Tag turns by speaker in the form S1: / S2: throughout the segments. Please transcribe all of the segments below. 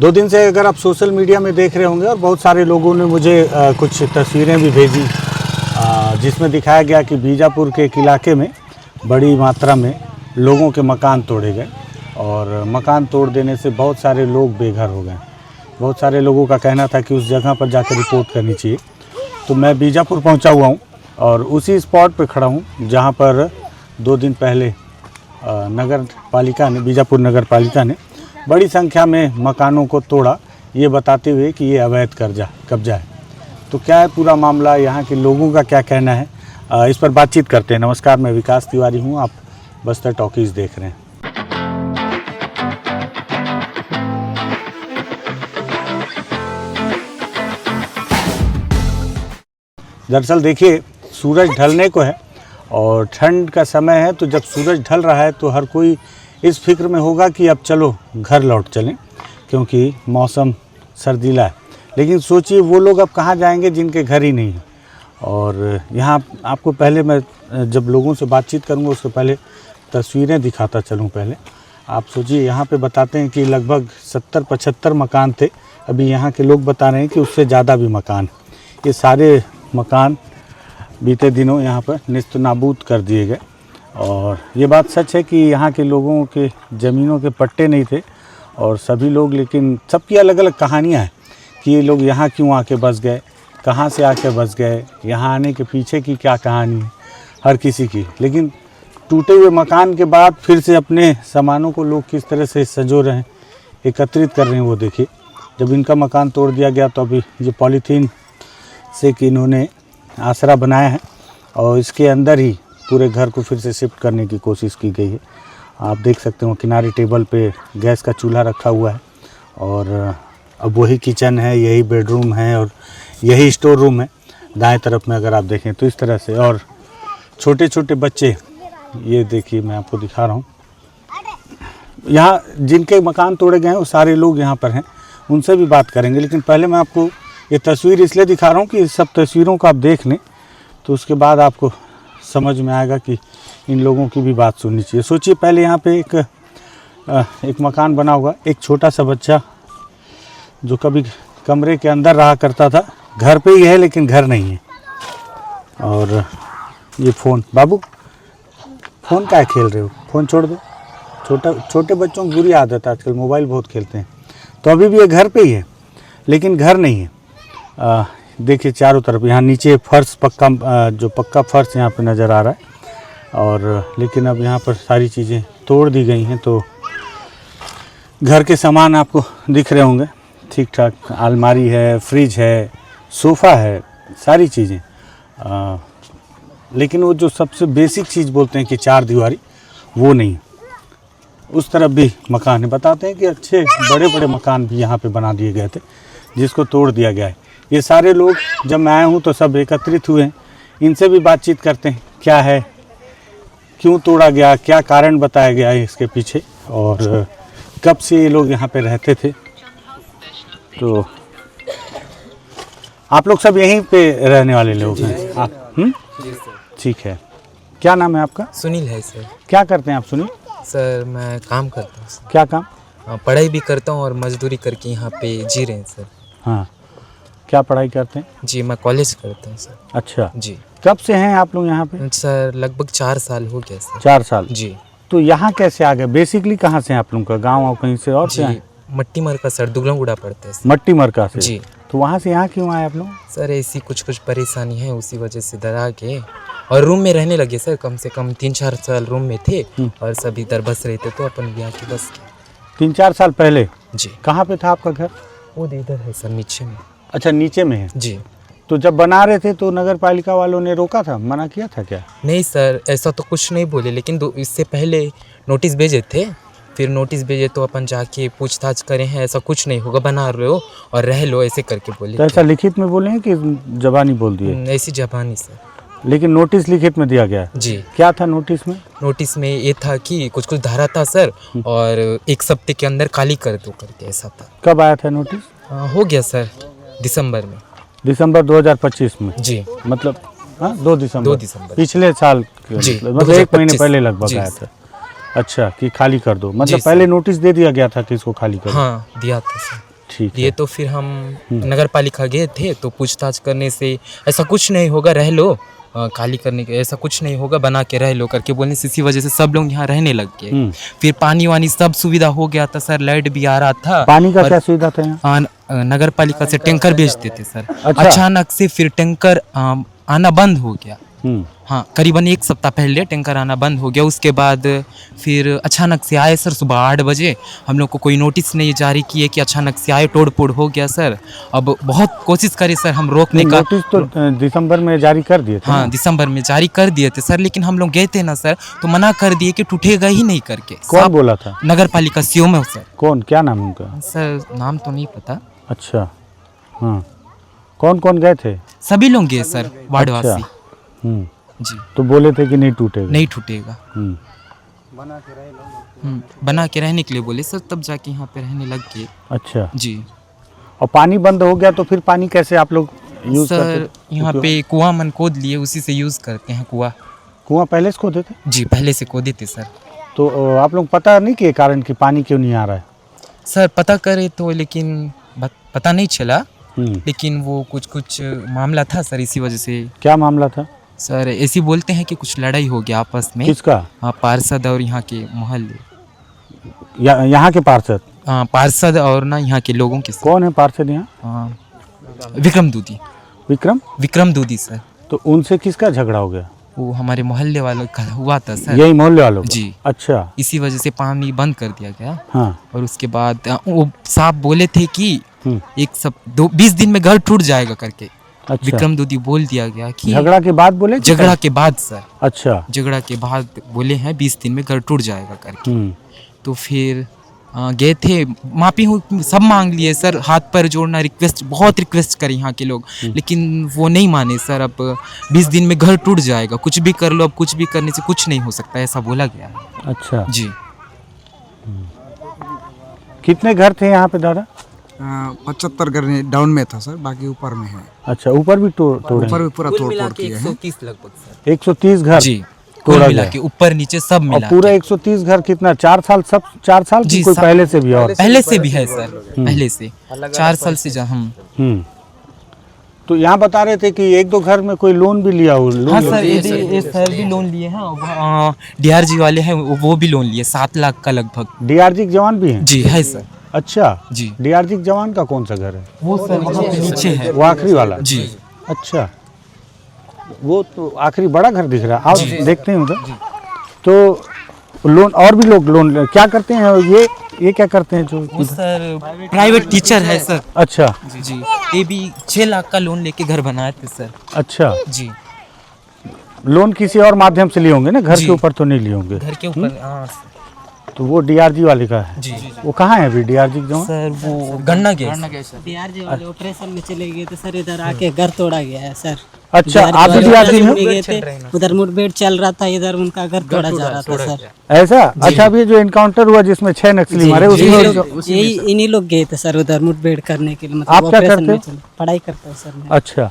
S1: 2 दिन से अगर आप सोशल मीडिया में देख रहे होंगे और बहुत सारे लोगों ने मुझे कुछ तस्वीरें भी भेजी जिसमें दिखाया गया कि बीजापुर के एक इलाके में बड़ी मात्रा में लोगों के मकान तोड़े गए और मकान तोड़ देने से बहुत सारे लोग बेघर हो गए। बहुत सारे लोगों का कहना था कि उस जगह पर जाकर रिपोर्ट करनी चाहिए। तो मैं बीजापुर पहुंचा हुआ हूं और उसी स्पॉट पर खड़ा हूं जहां पर 2 दिन पहले नगर पालिका ने, बीजापुर नगर पालिका ने बड़ी संख्या में मकानों को तोड़ा, ये बताते हुए कि ये अवैध कब्जा है। तो क्या है पूरा मामला, यहाँ के लोगों का क्या कहना है, इस पर बातचीत करते हैं। नमस्कार, मैं विकास तिवारी हूँ, आप बस्तर टॉकीज़ देख रहे हैं। दरअसल देखिए, सूरज ढलने को है और ठंड का समय है, तो जब सूरज ढल रहा है तो हर कोई इस फिक्र में होगा कि अब चलो घर लौट चलें, क्योंकि मौसम सर्दीला है। लेकिन सोचिए वो लोग अब कहाँ जाएंगे जिनके घर ही नहीं है। और यहाँ आपको पहले मैं जब लोगों से बातचीत करूँगा उससे पहले तस्वीरें दिखाता चलूँ। पहले आप सोचिए, यहाँ पे बताते हैं कि लगभग 70-75 मकान थे। अभी यहाँ के लोग बता रहे हैं कि उससे ज़्यादा भी मकान। ये सारे मकान बीते दिनों यहाँ पर निस्त नाबूद कर दिए गए। और ये बात सच है कि यहाँ के लोगों के ज़मीनों के पट्टे नहीं थे और सभी लोग, लेकिन सबकी अलग अलग कहानियाँ हैं कि ये लोग यहाँ क्यों आके बस गए, कहाँ से आके बस गए, यहाँ आने के पीछे की क्या कहानी है हर किसी की। लेकिन टूटे हुए मकान के बाद फिर से अपने सामानों को लोग किस तरह से संजो रहे हैं, एकत्रित कर रहे हैं, वो देखिए। जब इनका मकान तोड़ दिया गया तो अभी ये पॉलीथीन से कि इन्होंने आसरा बनाया है और इसके अंदर ही पूरे घर को फिर से शिफ्ट करने की कोशिश की गई है। आप देख सकते हो किनारे टेबल पे गैस का चूल्हा रखा हुआ है और अब वही किचन है, यही बेडरूम है और यही स्टोर रूम है दाएं तरफ में अगर आप देखें तो इस तरह से। और छोटे छोटे बच्चे, ये देखिए मैं आपको दिखा रहा हूँ, यहाँ जिनके मकान तोड़े गए हैं वो सारे लोग यहाँ पर हैं, उनसे भी बात करेंगे। लेकिन पहले मैं आपको ये तस्वीर इसलिए दिखा रहा हूँ कि इस सब तस्वीरों को आप देख लें तो उसके बाद आपको समझ में आएगा कि इन लोगों की भी बात सुननी चाहिए। सोचिए, पहले यहाँ पे एक मकान बना हुआ, एक छोटा सा बच्चा जो कभी कमरे के अंदर रहा करता था, घर पे ही है लेकिन घर नहीं है। और ये फ़ोन, बाबू फ़ोन क्या खेल रहे हो, फ़ोन छोड़ दो। छोटे बच्चों की बुरी आदत है, आजकल मोबाइल बहुत खेलते हैं। तो अभी भी ये घर पे ही है लेकिन घर नहीं है। देखिए चारों तरफ, यहाँ नीचे फर्श जो पक्का फर्श यहाँ पे नज़र आ रहा है और लेकिन अब यहाँ पर सारी चीज़ें तोड़ दी गई हैं। तो घर के सामान आपको दिख रहे होंगे ठीक ठाक, अलमारी है, फ्रिज है, सोफ़ा है, सारी चीज़ें। लेकिन वो जो सबसे बेसिक चीज़ बोलते हैं कि 4 दीवारी, वो नहीं। उस तरफ भी मकान है। बताते हैं कि अच्छे बड़े बड़े मकान भी यहाँ पे बना दिए गए थे जिसको तोड़ दिया गया है। ये सारे लोग, जब मैं आया हूँ तो सब एकत्रित हुए हैं, इनसे भी बातचीत करते हैं क्या है, क्यों तोड़ा गया, क्या कारण बताया गया है इसके पीछे और कब से ये लोग यहाँ पे रहते थे। तो आप लोग सब यहीं पे रहने वाले लोग हैं आप? ठीक है। क्या नाम है आपका?
S2: सुनील है सर।
S1: क्या करते हैं आप सुनील?
S2: सर मैं काम करता हूँ।
S1: क्या काम?
S2: पढ़ाई भी करता हूँ और मजदूरी करके यहाँ पे जी रहे हैं सर।
S1: हाँ, क्या पढ़ाई करते हैं?
S2: जी मैं कॉलेज करता हूँ सर।
S1: अच्छा
S2: जी।
S1: कब से हैं आप लोग यहाँ पे?
S2: सर लगभग 4 साल हो गया सर।
S1: 4 साल? जी। तो यहाँ कैसे आ गए? बेसिकली कहाँ से हैं आप लोगों का गाँव और कहीं से और?
S2: जी मट्टी मरका सर, दुगलमगुड़ा पड़ता है सर।
S1: मट्टी मरका से?
S2: जी।
S1: तो वहाँ से यहाँ क्यों आए आप लोग?
S2: सर ऐसी कुछ परेशानी है, उसी वजह से इधर आ के और रूम में रहने लगे सर। कम से कम 3-4 साल रूम में थे और सब इधर बस रहे थे, तो अपन भी आके बस गए।
S1: 3-4 साल पहले?
S2: जी।
S1: कहाँ पे था आपका घर?
S2: वो इधर है सर, नीचे में।
S1: अच्छा, नीचे में है?
S2: जी।
S1: तो जब बना रहे थे तो नगर पालिका वालों ने रोका था, मना किया था क्या?
S2: नहीं सर, ऐसा तो कुछ नहीं बोले, लेकिन इससे पहले नोटिस भेजे थे। फिर नोटिस भेजे तो अपन जाके पूछताछ करें हैं, ऐसा कुछ नहीं होगा, बना रहे हो और रह लो, ऐसे करके बोले।
S1: तो ऐसा लिखित में बोले हैं कि जबानी बोल दिए?
S2: ऐसी जबानी सर।
S1: लेकिन नोटिस लिखित में दिया गया?
S2: जी। क्या
S1: था नोटिस में?
S2: नोटिस में ये था कि कुछ धारा था सर और 1 सप्ताह के अंदर खाली कर दो करके, ऐसा था।
S1: कब आया था नोटिस?
S2: हो गया सर, दिसंबर में।
S1: दिसंबर 2025 में?
S2: जी।
S1: मतलब 2 दिसंबर?
S2: 2 दिसंबर
S1: पिछले साल?
S2: जी,
S1: मतलब 1 महीने पहले लगभग आया था। अच्छा, कि खाली कर दो, मतलब पहले नोटिस दे दिया गया था कि इसको खाली करो?
S2: हाँ दिया था सर।
S1: ठीक
S2: लिए
S1: है।
S2: तो फिर हम नगर पालिका गए थे तो पूछताछ करने से ऐसा कुछ नहीं होगा, रह लो, खाली करने के ऐसा कुछ नहीं होगा, बना के रह लो करके बोलने से इसी वजह से सब लोग यहाँ रहने लग गए। फिर पानी वानी सब सुविधा हो गया था सर, लाइट भी आ रहा था।
S1: पानी का क्या सुविधा था यहाँ?
S2: नगर पालिका से टैंकर भेजते थे सर।
S1: अच्छा।
S2: अचानक से फिर टैंकर आना बंद हो गया।
S1: हम्म,
S2: हाँ, करीबन 1 सप्ताह पहले टैंकर आना बंद हो गया। उसके बाद फिर अचानक से आए सर, सुबह 8 बजे। हम लोग को कोई नोटिस नहीं जारी किए कि अचानक से आए, तोड़ फोड़ हो गया सर। अब बहुत कोशिश करी सर हम रोकने का।
S1: नोटिस तो दिसंबर में जारी कर दिए थे
S2: हाँ,
S1: ना?
S2: दिसंबर में जारी कर दिए थे सर, लेकिन हम लोग गए थे ना सर तो मना कर दिए कि टूटेगा ही नहीं करके।
S1: कौन बोला था?
S2: नगर पालिका सीओ में सर।
S1: कौन, क्या नाम उनका?
S2: सर नाम तो नहीं पता।
S1: अच्छा, हाँ, कौन कौन गए थे?
S2: सभी लोग गए सर, वार्डवासी।
S1: अच्छा। हम्म,
S2: जी,
S1: तो बोले थे कि नहीं टूटेगा?
S2: नहीं टूटेगा।
S1: हम्म,
S2: बना के रहने के लिए बोले सर, तब जाके यहाँ पे रहने लग गए।
S1: अच्छा।
S2: जी
S1: और पानी बंद हो गया तो फिर पानी कैसे आप लोग यूज
S2: सर,
S1: करते?
S2: यहाँ पे कुआं मन खोद लिए, उसी से यूज़ करते हैं कुआं।
S1: कुआं पहले से खोदे थे?
S2: जी, पहले से खोदे थे सर।
S1: तो आप लोग पता नहीं किए कारण कि पानी क्यों नहीं आ रहा है?
S2: सर पता करे तो, लेकिन पता नहीं चला।
S1: हम्म,
S2: लेकिन वो कुछ मामला था सर, इसी वजह से।
S1: क्या मामला था?
S2: सर ऐसे बोलते हैं कि कुछ लड़ाई हो गया आपस में।
S1: किसका?
S2: हाँ, पार्षद और यहाँ के मोहल्ले,
S1: यहाँ के पार्षद?
S2: हाँ, पार्षद और ना यहाँ के लोगों के साथ।
S1: कौन है पार्षद यहाँ?
S2: हाँ, विक्रम दूधी। विक्रम दूधी सर।
S1: तो उनसे किसका झगड़ा हो गया?
S2: वो हमारे मोहल्ले वालों का हुआ था सर।
S1: यही मोहल्ले वालों का?
S2: जी।
S1: अच्छा।
S2: इसी वजह से पानी बंद कर दिया गया।
S1: हाँ।
S2: और उसके बाद वो साहब बोले थे कि
S1: हम्म,
S2: 20 दिन में घर टूट जाएगा करके।
S1: अच्छा।
S2: विक्रम दूधी बोल दिया गया कि
S1: झगड़ा के बाद बोले कि
S2: झगड़ा के बाद सर,
S1: अच्छा।
S2: झगड़ा के बाद बोले हैं 20 दिन में घर टूट जाएगा करके।
S1: हम्म,
S2: तो फिर गए थे, माफी सब मांग लिए सर, हाथ पैर जोड़ना, रिक्वेस्ट, बहुत रिक्वेस्ट करी यहाँ के लोग, लेकिन वो नहीं माने सर। अब 20 दिन में घर टूट जाएगा, कुछ भी कर लो, अब कुछ भी करने से कुछ नहीं हो सकता, ऐसा बोला गया है।
S1: अच्छा।
S2: जी,
S1: कितने घर थे यहाँ पे दादा?
S3: 75 घर डाउन में था सर, बाकी ऊपर में है।
S1: अच्छा, ऊपर भी तोड़े?
S3: ऊपर भी पूरा तोड़ फोड़ किया है।
S2: 130 लगभग सर।
S1: 130 घर
S2: जी,
S1: तोड़ा
S2: कुल मिला
S1: गया।
S2: के ऊपर नीचे सब
S1: और
S2: मिला
S1: पूरा
S2: के।
S1: 130 घर कितना, 4 साल, सब 4 साल
S2: जी,
S1: की कोई
S2: सब-
S1: पहले से भी? और
S2: पहले से भी है सर, पहले से 4 साल से हम।
S1: हम्म, तो यहाँ बता रहे थे कि 1-2 घर में कोई लोन भी लिया हो?
S2: हाँ सर, ये सर भी लोन लिए हैं, DRG वाले हैं, वो भी लोन लिए 7 लाख का लगभग।
S1: डीआरजी के जवान भी हैं?
S2: जी है सर।
S1: अच्छा।
S2: जी,
S1: डीआरजी के जवान का कौन सा घर है?
S2: वो सर वहाँ पे नीचे है।
S1: वो आखिरी वाला?
S2: जी,
S1: अच्छा, वो तो आखिरी बड़ा घर दिख रहा है। आप देखते हैं उधर। तो लोन, और भी लोग लोन क्या करते हैं? ये क्या करते हैं जो?
S2: वो सर प्राइवेट टीचर है सर।
S1: अच्छा।
S2: जी, ये भी 6 लाख का लोन लेके घर बनाए थे सर।
S1: अच्छा,
S2: जी,
S1: लोन किसी और माध्यम से लिए होंगे ना, घर
S2: जी।
S1: के ऊपर तो नहीं लिए होंगे?
S2: घर के ऊपर। हाँ
S1: तो वो डीआरजी वाले का है?
S2: जी,
S1: वो कहाँ है अभी डीआरजी के जवान?
S2: सर वो गन्ना गए।
S4: डीआरजी वाले ऑपरेशन में चले गए थे सर, इधर आके घर तोड़ा गया है सर।
S1: अच्छा, आप भी डीआरजी में हो?
S4: गए थे, उधर मुठभेड़ चल रहा था, इधर उनका घर तोड़ा जा रहा था सर।
S1: ऐसा? अच्छा, अभी जो इनकाउंटर हुआ जिसमें 6 नक्सली मारे, उसमें
S4: यही इन्हीं लोग गए थे सर उधर मुठभेड़ करने के लिए। मतलब
S1: आप क्या
S4: ऑपरेशन
S1: करते
S4: में
S1: हो?
S4: पढ़ाई करता हूँ सर मैं।
S1: अच्छा,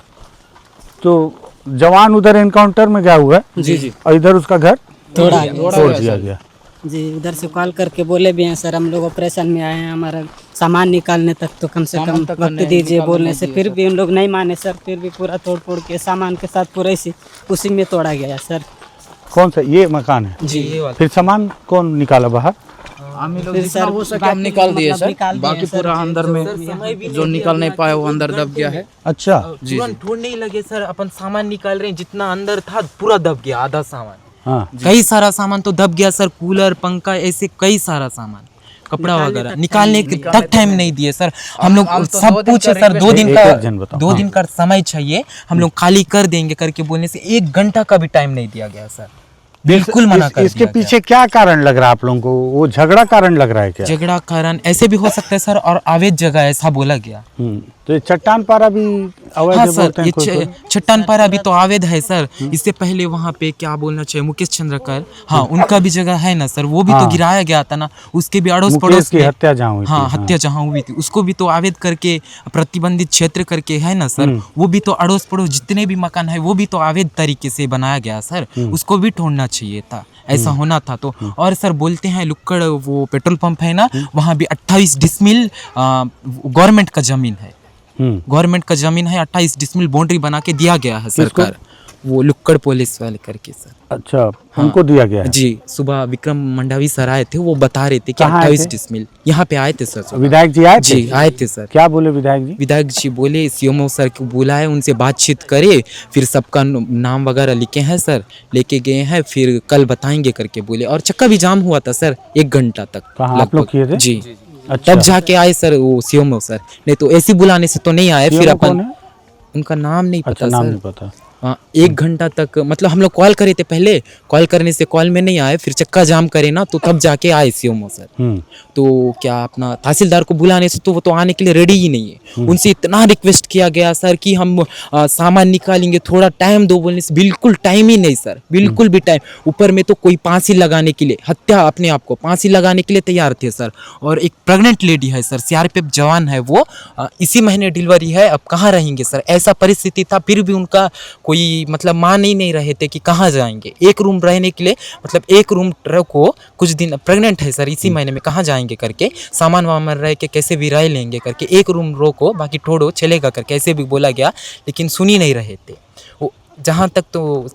S1: तो जवान उधर इनकाउंटर में गया हुआ है
S4: जी,
S1: और इधर उसका घर
S4: तोड़ा
S1: तोड़ दिया गया।
S4: जी, उधर से कॉल करके बोले भी हैं सर, हम लोग ऑपरेशन में आए हैं, हमारा सामान निकालने तक तो कम से कम वक्त दीजिए बोलने से फिर भी उन लोग नहीं माने सर। फिर भी पूरा तोड़ फोड़ के सामान के साथ पूरा उसी में तोड़ा गया सर।
S1: कौन सा ये मकान है?
S2: जी, ये वाला।
S1: फिर सामान कौन निकाला बाहर?
S4: फिर सर
S3: हो सके हम निकाल दिए सर,
S4: निकाल दिए
S3: बाकी
S4: सर।
S3: पूरा अंदर में जो निकाल नहीं पाया वो अंदर दब गया है।
S1: अच्छा।
S2: तुरंत ढूंढ नहीं लगे सर, अपन सामान निकाल रहे हैं, जितना अंदर था पूरा दब गया, आधा सामान।
S1: हाँ।
S2: कई सारा सामान तो दब गया सर, कूलर, पंखा, ऐसे कई सारा सामान, कपड़ा वगैरह निकालने तक टाइम नहीं दिए सर। हम लोग सब पूछे सर, 2 दिन का,
S1: एक जन बताओ।
S2: 2 दिन का समय चाहिए, हम लोग खाली कर देंगे करके बोलने से 1 घंटा का भी टाइम नहीं दिया गया सर। बिल्कुल मना कर
S1: इसके
S2: दिया
S1: पीछे क्या कारण लग रहा है आप लोगों को? वो झगड़ा कारण लग रहा है क्या?
S2: झगड़ा कारण ऐसे भी हो सकता है सर, और अवैध जगह ऐसा बोला गया।
S1: तो ये चट्टान पारा भी अवैध
S2: हाँ
S1: बोलते
S2: सर,
S1: हैं कोई कोई?
S2: चट्टान पारा भी तो अवैध है सर। इससे पहले वहाँ पे क्या बोलना चाहिए, मुकेश चंद्रकर, हाँ उनका भी जगह है ना सर, वो भी तो गिराया गया था ना, उसके भी अड़ोस
S1: मुकेश
S2: पड़ोस
S1: की
S2: में।
S1: हत्या जहाँ हुई थी।
S2: हाँ, हत्या जहाँ हुई थी उसको भी तो अवैध करके प्रतिबंधित क्षेत्र करके है ना सर, वो भी तो अड़ोस पड़ोस जितने भी मकान है वो भी तो अवैध तरीके से बनाया गया सर, उसको भी ढूंढना चाहिए था। ऐसा होना था। तो और सर बोलते हैं लुक्कड़ वो पेट्रोल पंप है ना, वहाँ भी 28 डिसमिल गवर्नमेंट का ज़मीन है। गवर्नमेंट का ज़मीन है, 28 डिसमिल बाउंड्री बना के दिया गया है सरकार, वो लुक्कड़ पुलिस वाले करके सर।
S1: अच्छा, उनको दिया गया है।
S2: जी, सुबह विक्रम मंडावी सर आए थे, वो बता रहे थे कि
S1: कहाँ आए
S2: 28
S1: थे?
S2: डिसमिल यहाँ पे आए थे सर।
S1: विधायक जी आए थे?
S2: जी आए थे सर।
S1: क्या बोले विधायक जी?
S2: विधायक जी बोले सीएमओ सर को बुलाए, उनसे बातचीत करे, फिर सबका नाम वगैरह लिखे हैं सर, लेके गए हैं, फिर कल बताएंगे करके बोले। और चक्का भी जाम हुआ था सर 1 घंटा तक।
S1: कहाँ आप लोग किए थे?
S2: जी,
S1: अच्छा।
S2: तब जाके आए सर वो सीएमओ सर, नहीं तो ऐसी बुलाने से तो नहीं आए। फिर
S1: CMO
S2: अपन
S1: कौन है?
S2: उनका नाम नहीं
S1: अच्छा,
S2: पता
S1: नाम
S2: सर।
S1: नहीं पता।
S2: 1 घंटा तक मतलब हम लोग कॉल करे थे, पहले कॉल करने से कॉल में नहीं आए, फिर चक्का जाम करे ना तो तब जाके आए सीएमओ सर। तो क्या अपना तहसीलदार को बुलाने से तो वो तो आने के लिए रेडी ही नहीं है। उनसे इतना रिक्वेस्ट किया गया सर कि हम सामान निकालेंगे, थोड़ा टाइम दो, बोलने से बिल्कुल टाइम ही नहीं सर, बिल्कुल भी टाइम। ऊपर में तो कोई फांसी लगाने के लिए, हत्या अपने आप को फांसी लगाने के लिए तैयार थे सर। और एक प्रेग्नेंट लेडी है सर, सीआरपीएफ जवान है वो, इसी महीने डिलीवरी है, अब कहाँ रहेंगे सर। ऐसा परिस्थिति था, फिर भी उनका कोई मतलब मान ही नहीं रहे थे कि कहाँ जाएंगे। एक रूम रहने के लिए मतलब एक रूम को कुछ दिन, प्रेग्नेंट है सर, इसी महीने में कहाँ जाएंगे करके, सामान वामान रह के कैसे भी रह लेंगे करके एक रूम रोको, बाकी छोड़ो चलेगा करके ऐसे भी बोला गया, लेकिन सुन ही नहीं रहे थे वो। जहाँ तक तो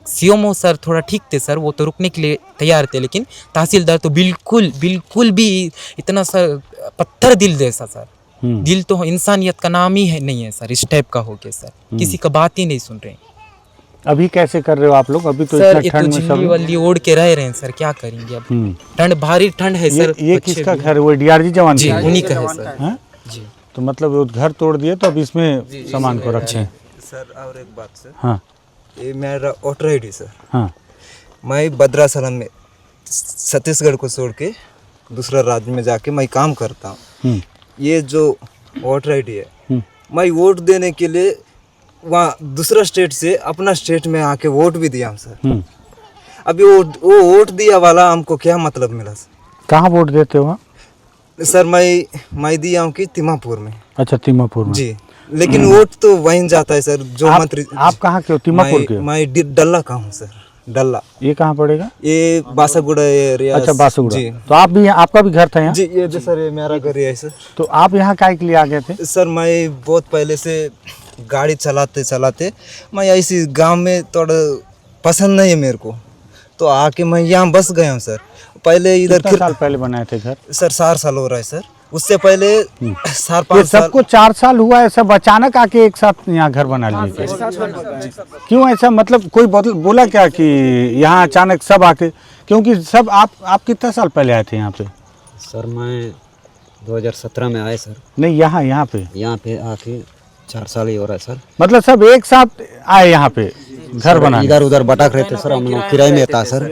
S2: सीएमओ सर थोड़ा ठीक थे सर, वो तो रुकने के लिए तैयार थे, लेकिन तहसीलदार तो बिल्कुल भी इतना सर पत्थर दिल जैसा सर। दिल तो इंसानियत का नाम ही है नहीं है सर, इस टाइप का हो गया सर, किसी का बात ही नहीं सुन रहे।
S1: अभी कैसे कर रहे हो आप लोग? अभी तो
S2: सर
S1: इतना
S2: ये तो
S1: ठंड में
S2: झिल्ली
S1: सब
S2: वाली ओढ़ के रह रहे हैं सर, क्या करेंगे अब। ठंड, भारी ठंड है सर।
S1: ये
S2: बच्चे
S1: किसका
S2: भी-
S1: घर है? वो डीआरजी जवान
S2: जी
S1: का है?
S2: उन्हीं का है सर।
S1: हाँ?
S2: जी
S1: तो मतलब वो घर तोड़ दिए तो अब इसमें सामान को रखे।
S5: सर और एक बात सर,
S1: हाँ
S5: ये मेरा वोटर आईडी सर,
S1: हाँ
S5: मैं भद्रासलम में छत्तीसगढ़ को छोड़ के दूसरा राज्य में जाके मैं काम करता हूँ।
S1: हम्म,
S5: ये जो वोटर आईडी है,
S1: हम्म,
S5: मैं वोट देने के लिए वहाँ दूसरा स्टेट से अपना स्टेट में आके वोट भी दिया हूँ सर।
S1: हम्म।
S5: अभी वो वोट दिया वाला हमको क्या मतलब मिला सर?
S1: कहाँ वोट देते हो आप?
S5: सर मैं दिया हूँ कि तिमापुर में।
S1: अच्छा, तीमापुर में।
S5: जी, लेकिन वोट तो वहीं जाता है सर जो मंत्री।
S1: आप कहाँ के हो? तीमापुर के हो?
S5: मैं डल्ला का हूँ सर, डल्ला।
S1: ये कहाँ पड़ेगा?
S5: ये बासागुड़ा एरिया।
S1: अच्छा, बासुगुड़ा।
S5: जी
S1: तो आप भी आपका भी घर था यहाँ?
S5: जी, ये जो सर ये मेरा घर है सर।
S1: तो आप यहाँ काहे के लिए आ गए थे?
S5: सर मैं बहुत पहले से गाड़ी चलाते चलाते मैं ऐसी गांव में थोड़ा पसंद नहीं है मेरे को, तो आके मैं यहाँ बस गया हूँ सर। पहले इधर
S1: कितना साल पहले बनाए थे घर?
S5: सर 4 साल हो रहा है सर, उससे पहले 4-5
S1: ये
S5: साल।
S1: सबको 4 साल हुआ है, सब अचानक आके एक साथ यहाँ घर बना लिए थे? क्यों ऐसा? मतलब कोई बोला क्या कि यहाँ अचानक सब आके? क्योंकि सब आप कितना साल पहले आए थे यहाँ पे?
S6: सर मैं 2017 में आए सर,
S1: नहीं, यहाँ पे
S6: आके 4 साल ही हो रहा है सर।
S1: मतलब सब एक साथ आए यहाँ पे घर बनाने?
S6: इधर उधर भटक रहे थे सर, हम लोग किराए में था सर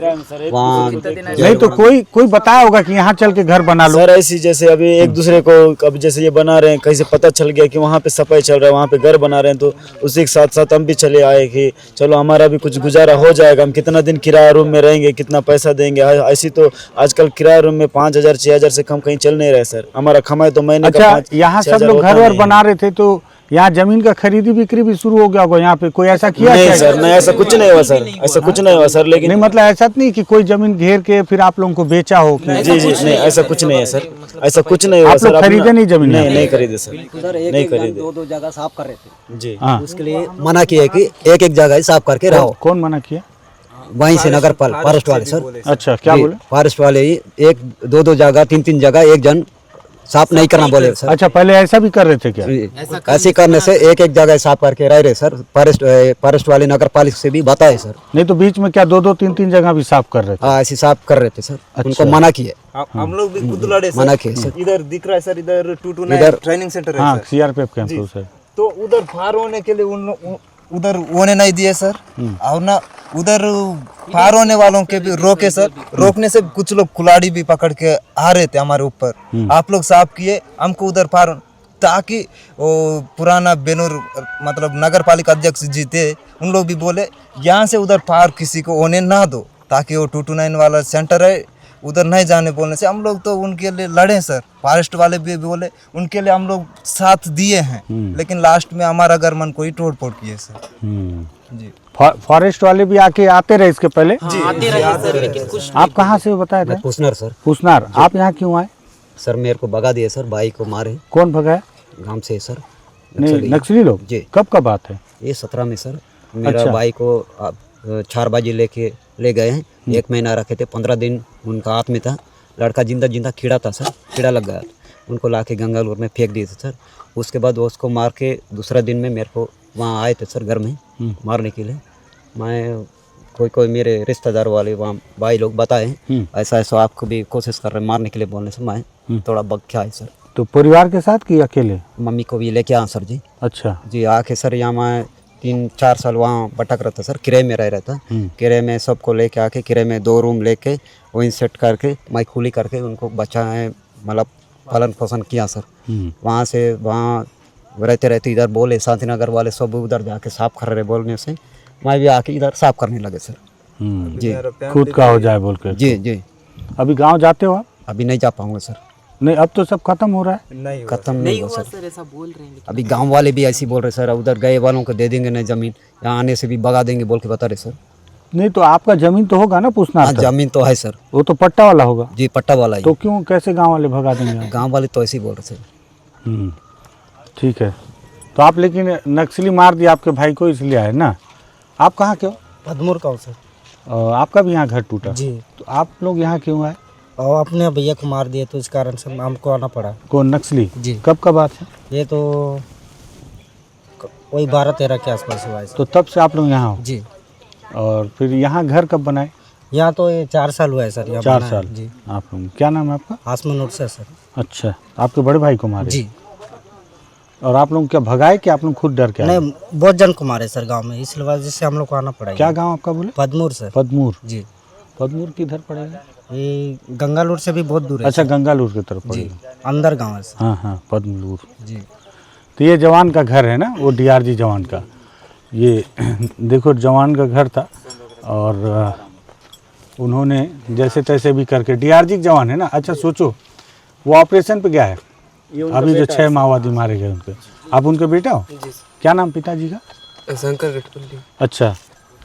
S6: वहाँ।
S1: नहीं तो कोई बताया होगा कि यहाँ चल के घर बना लो?
S7: सर ऐसी जैसे अभी एक दूसरे को, अब जैसे ये बना रहे हैं, कहीं से पता चल गया कि वहाँ पे सफाई चल रहा है, वहाँ पे घर बना रहे हैं, तो उसी के साथ साथ हम भी चले आए कि चलो हमारा भी कुछ गुजारा हो जाएगा। हम कितना दिन किराया रूम में रहेंगे, कितना पैसा देंगे? ऐसी तो आजकल किराया रूम में 5,000-6,000 से कम कहीं चल नहीं रहा है सर। हमारा कमाई तो महीने का
S1: अच्छा, यहाँ सब
S7: 5,000
S1: लोग
S7: होता
S1: घर वर
S7: नहीं है।
S1: बना रहे थे तो यहाँ जमीन का खरीदी बिक्री भी शुरू हो गया होगा यहाँ पे? कोई ऐसा किया
S7: नहीं
S1: क्या?
S7: सर, नहीं ऐसा कुछ नहीं हुआ सर, ऐसा कुछ नहीं हुआ सर। लेकिन
S1: नहीं मतलब ऐसा तो नहीं कि कोई जमीन घेर के फिर आप लोगों को बेचा हो कि?
S7: जी नहीं, ऐसा कुछ नहीं है सर, ऐसा कुछ नहीं हुआ
S1: आप
S7: सर।
S1: लोग खरीदे नहीं जमीन?
S7: नहीं खरीदे सर, नहीं खरीदे।
S6: 2 जगह साफ कर रहे थे
S7: जी
S1: हाँ,
S6: उसके लिए मना किया कि एक जगह ही साफ करके रहो।
S1: कौन मना किया?
S6: वहीं से नगर फॉरेस्ट वाले सर।
S1: अच्छा, क्या
S6: जी,
S1: बोले?
S6: फॉरेस्ट वाले ही 1-2 जगह 3-3 जगह एक जन साफ नहीं करना बोले सर।
S1: अच्छा, पहले ऐसा भी कर रहे थे क्या?
S6: ऐसे करने से एक जगह साफ करके रह रहे सर। फॉरेस्ट वाले नगर पालिका से भी बताए सर।
S1: नहीं तो बीच में क्या 2-2 3-3 जगह भी साफ कर रहे थे?
S6: हाँ ऐसे साफ कर रहे थे सर।
S1: अच्छा।
S6: उनको मना किए।
S5: हम लोग भी खुद लड़े
S6: मना
S5: सर।
S6: किए सर।
S5: इधर दिख रहा है सर, इधर 229
S6: इधर-
S5: ट्रेनिंग सेंटर है
S1: हाँ,
S5: सर।
S1: सीआरपीएफ कैंप है।
S5: तो उधर पार होने के लिए उधर होने नहीं दिए सर, और ना उधर पार होने वालों के भी रोके सर। रोकने से कुछ लोग कुलाड़ी भी पकड़ के आ रहे थे हमारे ऊपर। आप लोग साफ किए हमको उधर पार, ताकि वो पुराना बेनूर मतलब नगर पालिका अध्यक्ष जी थे, उन लोग भी बोले यहाँ से उधर पार किसी को होने ना दो, ताकि वो 229 वाला सेंटर है उधर नहीं जाने बोलने से हम लोग तो उनके लिए लड़े सर। फॉरेस्ट वाले भी बोले, उनके लिए हम लोग साथ दिए हैं, लेकिन लास्ट में हमारा घर मन को ही तोड़ फोड़ किए सर। जी
S1: फॉरेस्ट वाले भी आके आते रहे इसके पहले?
S4: आते रहे सर, लेकिन कुछ
S1: आप कहाँ से बताए थे?
S6: पूछनर सर।
S1: पूछनार। आप यहाँ क्यों आए?
S6: सर मेरे को भगा दिए सर, भाई को मारे
S1: कौन भगाया?
S6: गांव से सर।
S1: नहीं, नक्सली लोग?
S6: जी।
S1: कब का बात है?
S6: ये 17 में सर। मेरा
S1: अच्छा।
S6: भाई को 4 बजे लेके ले गए हैं। 1 महीना रखे थे, 15 दिन उनका हाथ में था। लड़का जिंदा जिंदा कीड़ा था सर, कीड़ा लग गया। उनको लाके गंगालूर में फेंक दिए थे सर। उसके बाद उसको मार के दूसरा दिन में मेरे को वहाँ आए थे सर घर में मारने के लिए। मैं कोई मेरे रिश्तेदार वाले वहाँ भाई लोग बताए ऐसा ऐसा आपको भी कोशिश कर रहे हैं मारने के लिए, बोलने से मैं थोड़ा बग के आए सर।
S1: तो परिवार के साथ कि अकेले?
S6: मम्मी को भी लेके आया सर जी।
S1: अच्छा।
S6: जी आके सर यहाँ मैं 3-4 साल वहाँ भटक रहा था सर, किराए में रह रहा था। किराए में सबको लेके आके किराए में 2 रूम लेके वहीं सेट करके मैं खुली करके उनको बच्चा है मतलब पालन पोषण किया सर। वहाँ से वहाँ रहते रहते इधर बोले शांतिनगर वाले सब उधर जाके साफ कर रहे बोलने से मैं भी आके इधर साफ करने लगे सर। जी
S1: खुद का हो जाए बोल कर।
S6: जी जी।
S1: अभी गांव जाते हो आप?
S6: अभी नहीं जा पाऊंगा सर।
S1: नहीं, अब तो सब खत्म हो रहा है।
S5: नहीं
S6: खत्म नहीं हुआ सर।
S4: सर ऐसा बोल रहे हैं।
S6: अभी गांव वाले भी ऐसे ही बोल रहे सर, उधर गए वालों को दे देंगे ना जमीन, यहाँ आने से भी भगा देंगे बोल के बता रहे सर।
S1: नहीं तो आपका जमीन तो होगा ना पूछना?
S6: हाँ जमीन तो है सर।
S1: वो तो पट्टा वाला होगा।
S6: जी पट्टा वाला ही।
S1: तो क्यों, कैसे गांव वाले भगा देंगे?
S6: गांव वाले तो ऐसे ही बोल रहे सर।
S1: ठीक है। तो आप लेकिन नक्सली मार दिया आपके भाई को इसलिए आए ना? आप कहाँ के हो?
S8: पदमूर का हूँ सर।
S1: आपका भी यहाँ घर टूटा?
S8: जी।
S1: तो आप लोग यहाँ क्यों आए?
S8: और अपने भैया को मार दिए तो इस कारण से हमको आना पड़ा।
S1: कौन नक्सली?
S8: जी।
S1: कब का बात है?
S8: ये तो वही 12-13 के आसपास हुआ है सर।
S1: तो तब से आप लोग यहाँ हो?
S8: जी।
S1: और फिर यहाँ घर कब बनाए?
S8: यहाँ तो ये 4 साल हुआ है सर। यहाँ
S1: 4
S8: बना है।
S1: साल।
S8: जी।
S1: आप लोग, क्या नाम है आपका?
S8: आसमानोर से सर।
S1: अच्छा, आपके बड़े भाई को मारे?
S8: जी।
S1: और आप लोग क्या भगाए कि आप लोग खुद डर के आए?
S8: नहीं, बहुत जन को मारे सर गांव में, इस वजह से हम लोग को आना पड़ा।
S1: क्या गांव आपका बोले?
S8: पदमूर सर।
S1: पदमूर।
S8: जी।
S1: पदमूर किधर पड़ेगा?
S8: ये गंगालूर से भी बहुत दूर है।
S1: अच्छा, गंगालूर की तरफ
S8: जी,
S1: पड़ेगा।
S8: अंदर गाँव है सर।
S1: हाँ हाँ, पद्मलूर।
S8: जी।
S1: तो ये जवान का घर है ना, वो डीआरजी जवान का। ये देखो जवान का घर था और उन्होंने जैसे तैसे भी करके, डीआरजी जवान है ना। अच्छा सोचो, वो ऑपरेशन पे गया है अभी जो 6 माओवादी मारे गए उनके। आप उनके बेटा हो? क्या नाम पिताजी का?
S9: शंकर गठपल्ली।
S1: अच्छा,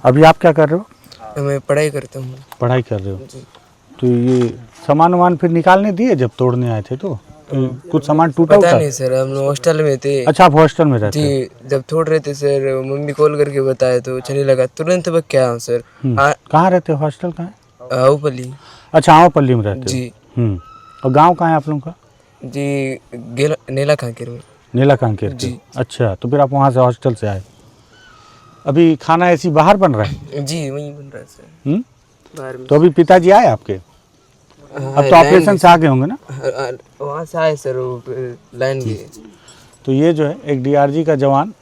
S1: अभी आप क्या कर रहे हो?
S9: मैं पढ़ाई करता हूँ।
S1: पढ़ाई कर रहे हो? तो ये सामान वामान फिर निकालने दिए जब तोड़ने आए थे? तो कुछ सामान टूटा
S9: पता
S1: उटा?
S9: नहीं सर, हम लोग हॉस्टल में थे।
S1: अच्छा, आप हॉस्टल में रहते हो?
S9: जी, जब तोड़ रहे थे सर, मम्मी कॉल करके बताया तो चलने लगा, तुरंत बग के आया हूँ सर।
S1: कहाँ रहते हो? हॉस्टल कहाँ है?
S9: आओपल्ली।
S1: अच्छा, आओपल्ली में रहते हो?
S9: जी।
S1: और गांव कहाँ है आप लोगों का?
S9: जी, नेला कांकेर में।
S1: नीला कांकेर के?
S9: जी।
S1: अच्छा, तो फिर आप वहाँ से हॉस्टल से आए। अभी खाना ऐसी बाहर बन रहा है?
S9: जी वहीं बन रहा है सर, बाहर में।
S1: तो अभी पिताजी आए आपके? अब तो ऑपरेशन से आ गए होंगे ना?
S9: वहाँ से आए सर, वो लाइन गए।
S1: तो ये जो है एक डीआरजी का जवान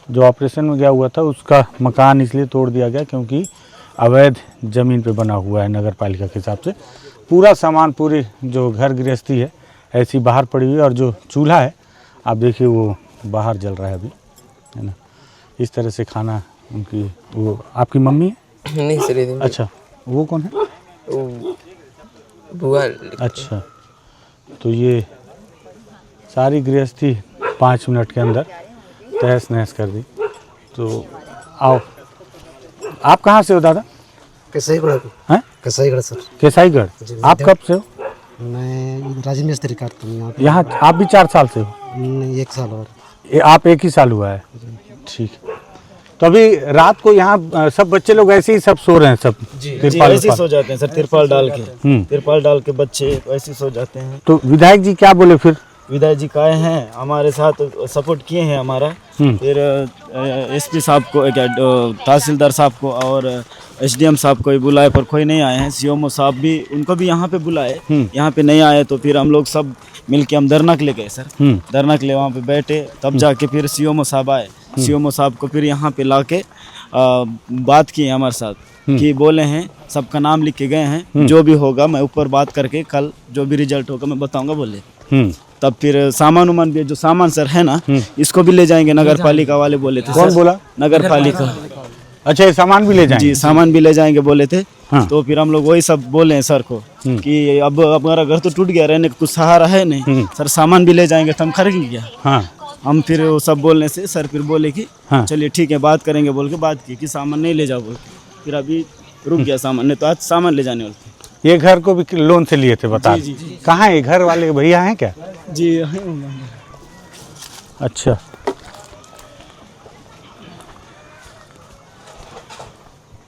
S1: जो ऑपरेशन में गया हुआ था, उसका मकान इसलिए तोड़ दिया गया क्योंकि अवैध ज़मीन पे बना हुआ है नगर पालिका के हिसाब से। पूरा सामान, पूरी जो घर गृहस्थी है ऐसी बाहर पड़ी हुई है। और जो चूल्हा है आप देखिए वो बाहर जल रहा है अभी, है ना। इस तरह से खाना उनकी, वो आपकी मम्मी है?
S9: नहीं सर, ये
S1: अच्छा, वो कौन है?
S9: वो बुआ।
S1: अच्छा, तो ये सारी गृहस्थी 5 मिनट के अंदर तहस नहस कर दी। तो आओ, आप कहाँ से हो दादा?
S8: कसाईगढ़।
S1: हैं?
S8: कसाईगढ़ सर।
S1: केसाईगढ़। आप कब से हो?
S8: मैं राज मिस्त्री करता हूँ
S1: यहाँ आप भी 4 साल से हो?
S8: नहीं, 1 साल और।
S1: आप 1 ही साल हुआ है? ठीक। तो अभी रात को यहाँ सब बच्चे लोग ऐसे ही सब सो रहे हैं सब?
S7: जी ऐसे ही सो जाते हैं सर, तिरपाल डाल के। तिरपाल डाल के बच्चे ऐसे ही सो जाते हैं।
S1: तो विधायक जी क्या बोले फिर?
S7: विधायक जी का हैं, हमारे साथ सपोर्ट किए हैं हमारा। फिर एसपी साहब को, क्या तहसीलदार साहब को और एसडीएम साहब को भी बुलाए पर कोई नहीं आए हैं। सीएमओ साहब भी, उनको भी यहाँ पे बुलाए, यहाँ पे नहीं आए। तो फिर हम लोग सब मिलके हम धरना के लिए गए सर। धरना के लिए वहाँ पे बैठे, तब जाके फिर सीएमओ साहब आए। सीएमओ साहब को फिर यहाँ पे ला के बात की हमारे साथ कि बोले हैं, सबका नाम लिख के गए हैं, जो भी होगा मैं ऊपर बात करके कल जो भी रिजल्ट होगा मैं बताऊंगा बोले। तब फिर सामान उमान भी, जो सामान सर है ना, इसको भी ले जाएंगे नगर पालिका वाले बोले थे।
S1: कौन बोला?
S7: नगर पालिका।
S1: अच्छा, ये सामान भी ले जाएंगे?
S7: जी, सामान भी ले जाएंगे बोले थे।
S1: हाँ।
S7: तो फिर हम लोग वही सब बोले हैं सर को कि अब हमारा घर तो टूट गया, रहने का कुछ सहारा है नहीं सर, सामान भी ले जाएंगे तो हम खरीदेंगे क्या?
S1: हाँ।
S7: हम फिर वो सब बोलने से सर फिर बोले कि
S1: हाँ।
S7: चलिए ठीक है बात करेंगे बोल के बात की कि सामान नहीं ले जाओ बोल के। फिर अभी रुक गया सामान, नहीं तो आज सामान ले जाने वाले थे।
S1: ये घर को भी लोन से लिए थे बता?
S7: जी, जी।
S1: कहाँ है ये घर वाले भैया हैं क्या?
S7: जी
S1: अच्छा,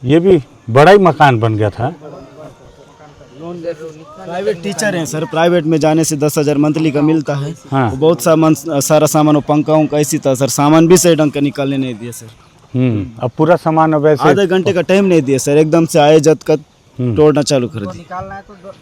S1: ये भी बड़ा ही मकान बन गया था।
S7: प्राइवेट टीचर हैं सर, प्राइवेट में जाने से 10,000 मंथली का मिलता है।
S1: हाँ।
S7: वो बहुत सारा सामान, वो पंखा उंखा ऐसी था सर, सामान भी सही ढंग का निकालने नहीं दिए सर।
S1: अब पूरा सामान अब ऐसे
S7: आधे घंटे का टाइम नहीं दिया सर, एकदम से आए जद का तोड़ना चालू कर दिया।
S8: निकालना है तो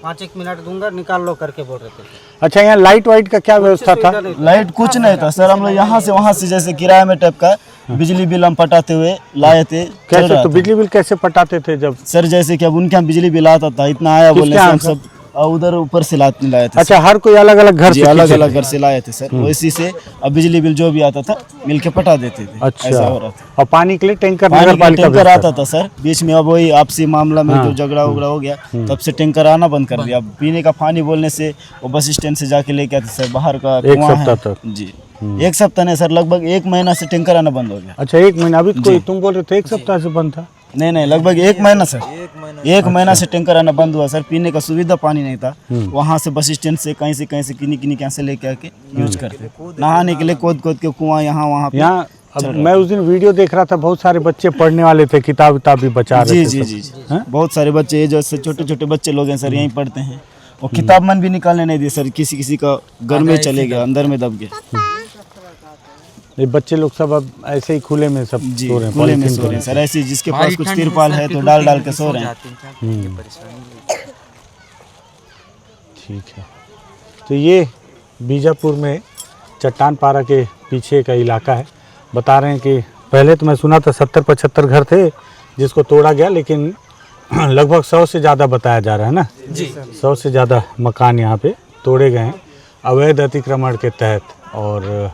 S8: 5-1 मिनट दूंगा, निकाल लो करके बोल रहे थे।
S1: अच्छा, यहाँ लाइट वाइट का क्या व्यवस्था था?
S7: लाइट कुछ नहीं था सर, हम लोग यहाँ से वहाँ से जैसे किराए में टाइप का बिजली बिल हम पटाते हुए लाए थे। चल
S1: कैसे
S7: रहा
S1: तो
S7: था।
S1: बिजली बिल कैसे पटाते थे जब?
S7: सर जैसे कि अब उनके यहाँ बिजली बिल आता था, इतना आया बोलने से
S1: यहाँ
S7: हम
S1: था?
S7: सब उधर ऊपर से लाए थे।
S1: अच्छा, हर कोई अलग अलग घर
S7: जी
S1: से
S7: अलग
S1: खींचे
S7: अलग
S1: थे?
S7: घर से लाए थे सर, इसी से अब बिजली बिल जो भी आता था मिल के पटा देते थे।
S1: अच्छा,
S7: ऐसा हो रहा था।
S1: और पानी के लिए टैंकर
S7: पानी
S1: नगर
S7: का
S1: पालिका
S7: टैंकर
S1: भेजता
S7: आता था सर, बीच में अब वही आपसी मामला में जो झगड़ा उगड़ा हो गया तब से टैंकर आना बंद कर दिया। अब पीने का पानी बोलने से वो बस स्टैंड से जाके लेके आते सर, बाहर का
S1: एक
S7: कुआं है।
S1: सप्ताह तक?
S7: जी 1 सप्ताह नहीं सर, लगभग 1 महीना से टैंकर आना बंद हो गया।
S1: अच्छा, 1 महीना? अभी तो कोई तुम बोल रहे थे 1 सप्ताह से बंद था।
S7: नहीं लगभग 1 महीना सर, 1 महीना से टैंकर आना बंद हुआ सर। पीने का सुविधा पानी नहीं था, वहाँ से बस स्टैंड से कहीं से किन्हीं यहाँ से लेके आके यूज करते। नहाने के लिए खोद के कुआं यहाँ वहाँ पे।
S1: यहाँ अब मैं उस दिन वीडियो देख रहा था, बहुत सारे बच्चे पढ़ने वाले थे, किताब भी बचा रहे थे।
S7: जी बहुत सारे बच्चे जो छोटे छोटे बच्चे लोग हैं सर, यहीं पढ़ते हैं। वो किताब मन भी निकालने नहीं दिए सर, किसी का घर में चले गया, अंदर में दब गए।
S1: ये बच्चे लोग सब अब ऐसे ही खुले में सब
S7: जी
S1: सो रहे हैं,
S7: खुले में
S1: पॉलीथीन
S7: सो रहे हैं
S1: पे।
S7: सर, ऐसे जिसके पास कुछ तिरपाल है तो डाल के सो रहे हैं।
S1: ठीक है, तो ये बीजापुर में चट्टान पारा के पीछे का इलाका है। बता रहे हैं कि पहले तो मैं सुना था 70-75 घर थे जिसको तोड़ा गया, लेकिन लगभग 100 से ज़्यादा बताया जा रहा है ना जी। 100 से ज़्यादा मकान यहाँ पे तोड़े गए हैं अवैध अतिक्रमण के तहत। और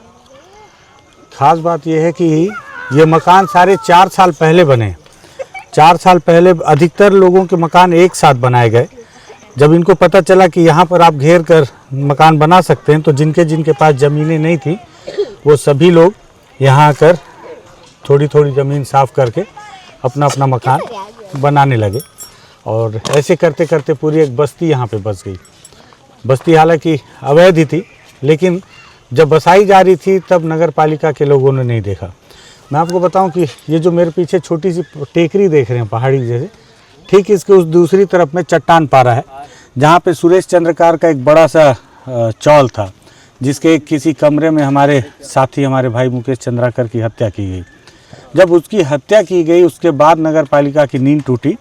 S1: ख़ास बात यह है कि ये मकान सारे 4 साल पहले बने। 4 साल पहले अधिकतर लोगों के मकान एक साथ बनाए गए। जब इनको पता चला कि यहाँ पर आप घेर कर मकान बना सकते हैं, तो जिनके पास ज़मीनें नहीं थी वो सभी लोग यहाँ आकर थोड़ी थोड़ी ज़मीन साफ़ करके अपना अपना मकान बनाने लगे। और ऐसे करते करते पूरी एक बस्ती यहाँ पे बस गई। बस्ती हालांकि अवैध ही थी, लेकिन जब बसाई जा रही थी तब नगर पालिका के लोगों ने नहीं देखा। मैं आपको बताऊं कि ये जो मेरे पीछे छोटी सी टेकरी देख रहे हैं पहाड़ी जैसे, ठीक इसके उस दूसरी तरफ में चट्टान पारा है, जहाँ पे सुरेश चंद्रकार का एक बड़ा सा चौल था, जिसके किसी कमरे में हमारे साथी हमारे भाई मुकेश चंद्राकर की हत्या की गई। जब उसकी हत्या की गई उसके बाद नगर पालिका की नींद टूटी,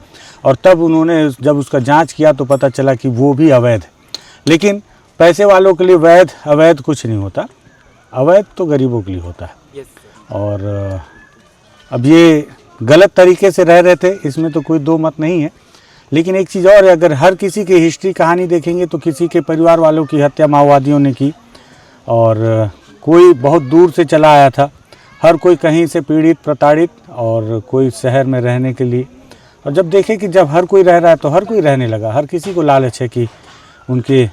S1: और तब उन्होंने जब उसका जांच किया तो पता चला कि वो भी अवैध है। लेकिन पैसे वालों के लिए वैध अवैध कुछ नहीं होता, अवैध तो गरीबों के लिए होता है। और अब ये गलत तरीके से रह रहे थे, इसमें तो कोई दो मत नहीं है। लेकिन एक चीज़ और है, अगर हर किसी की हिस्ट्री कहानी देखेंगे तो किसी के परिवार वालों की हत्या माओवादियों ने की, और कोई बहुत दूर से चला आया था, हर कोई कहीं से पीड़ित प्रताड़ित, और कोई शहर में रहने के लिए। और जब देखे कि जब हर कोई रह रहा है तो हर कोई रहने लगा। हर किसी को लालच है कि उनके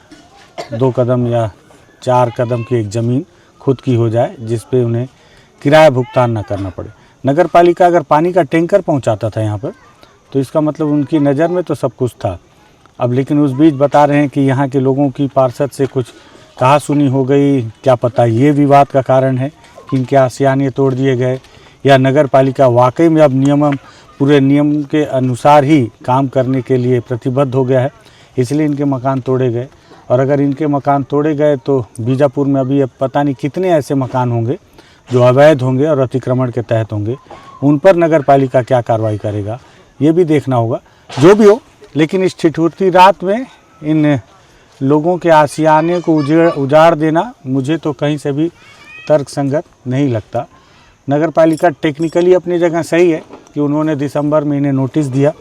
S1: 2 कदम या 4 कदम की एक ज़मीन खुद की हो जाए, जिस पे उन्हें किराया भुगतान ना करना पड़े। नगर पालिका अगर पानी का टैंकर पहुंचाता था यहाँ पर, तो इसका मतलब उनकी नज़र में तो सब कुछ था। अब लेकिन उस बीच बता रहे हैं कि यहाँ के लोगों की पार्षद से कुछ कहा सुनी हो गई, क्या पता ये विवाद का कारण है कि इनके आशियाने तोड़ दिए गए, या नगर पालिका वाकई में अब पूरे नियम के अनुसार ही काम करने के लिए प्रतिबद्ध हो गया है, इसलिए इनके मकान तोड़े गए। और अगर इनके मकान तोड़े गए तो बीजापुर में अभी अब पता नहीं कितने ऐसे मकान होंगे जो अवैध होंगे और अतिक्रमण के तहत होंगे। उन पर नगर पालिका क्या कार्रवाई करेगा ये भी देखना होगा। जो भी हो, लेकिन इस ठिठुरती रात में इन लोगों के आशियाने को उजाड़ देना मुझे तो कहीं से भी तर्कसंगत नहीं लगता। नगर पालिका टेक्निकली अपनी जगह सही है कि उन्होंने दिसंबर में इन्हें नोटिस दिया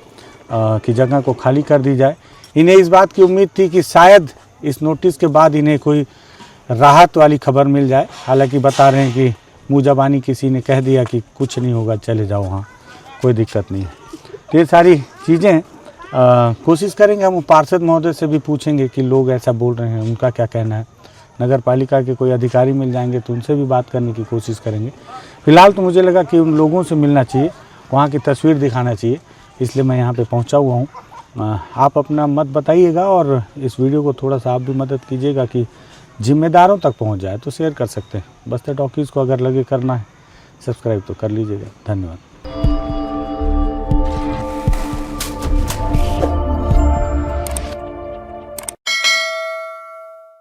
S1: कि जगह को खाली कर दी जाए। इन्हें इस बात की उम्मीद थी कि शायद इस नोटिस के बाद इन्हें कोई राहत वाली खबर मिल जाए। हालांकि बता रहे हैं कि मुँह ज़बानी किसी ने कह दिया कि कुछ नहीं होगा, चले जाओ वहाँ, कोई दिक्कत नहीं है। तो ये सारी चीज़ें कोशिश करेंगे हम पार्षद महोदय से भी पूछेंगे कि लोग ऐसा बोल रहे हैं, उनका क्या कहना है। नगर पालिका के कोई अधिकारी मिल जाएंगे तो उनसे भी बात करने की कोशिश करेंगे। फ़िलहाल तो मुझे लगा कि उन लोगों से मिलना चाहिए, वहाँ की तस्वीर दिखाना चाहिए, इसलिए मैं यहाँ पे पहुँचा हुआ हूँ। आप अपना मत बताइएगा और इस वीडियो को थोड़ा सा आप भी मदद कीजिएगा कि जिम्मेदारों तक पहुँच जाए, तो शेयर कर सकते हैं। बस्तर टॉकीज़ को अगर लगे करना है सब्सक्राइब तो कर लीजिएगा। धन्यवाद।